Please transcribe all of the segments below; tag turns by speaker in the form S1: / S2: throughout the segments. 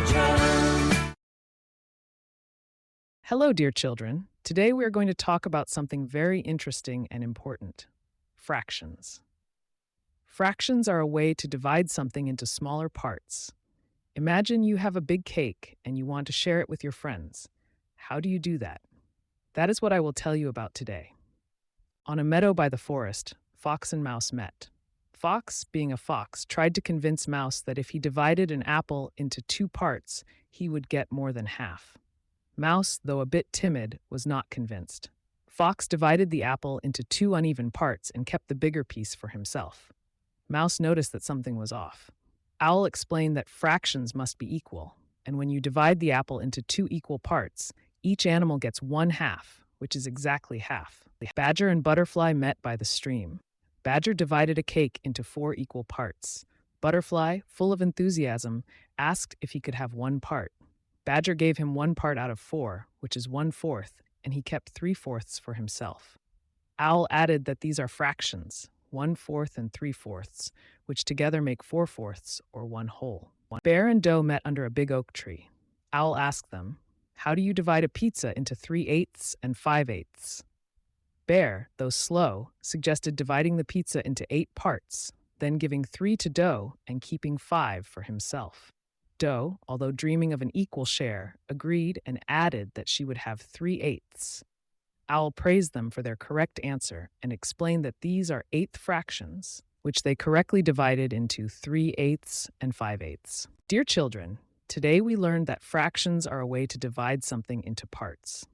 S1: children.
S2: Hello, dear children. Today we are going to talk about something very interesting and important: fractions. Fractions are a way to divide something into smaller parts. Imagine you have a big cake and you want to share it with your friends. How do you do that? That is what I will tell you about today. On a meadow by the forest, Fox and Mouse met. Fox, being a fox, tried to convince Mouse that if he divided an apple into two parts, he would get more than half. Mouse, though a bit timid, was not convinced. Fox divided the apple into two uneven parts and kept the bigger piece for himself. Mouse noticed that something was off. Owl explained that fractions must be equal, and when you divide the apple into two equal parts, each animal gets one half, which is exactly half. Badger and Butterfly met by the stream. Badger divided a cake into four equal parts. Butterfly, full of enthusiasm, asked if he could have one part. Badger gave him one part out of four, which is 1/4, and he kept 3/4 for himself. Owl added that these are fractions, 1/4 and 3/4, which together make 4/4, or one whole. Bear and Doe met under a big oak tree. Owl asked them, "How do you divide a pizza into 3/8 and 5/8?" Bear, though slow, suggested dividing the pizza into 8 parts, then giving 3 to Doe and keeping 5 for himself. Doe, although dreaming of an equal share, agreed and added that she would have 3/8. Owl praised them for their correct answer and explained that these are eighth fractions, which they correctly divided into 3/8 and 5/8. Dear children, today we learned that fractions are a way to divide something into parts.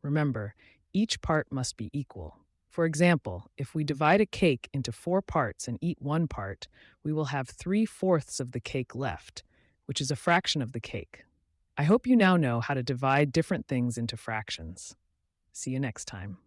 S2: Remember, each part must be equal. For example, if we divide a cake into 4 parts and eat one part, we will have 3/4 of the cake left, which is a fraction of the cake. I hope you now know how to divide different things into fractions. See you next time.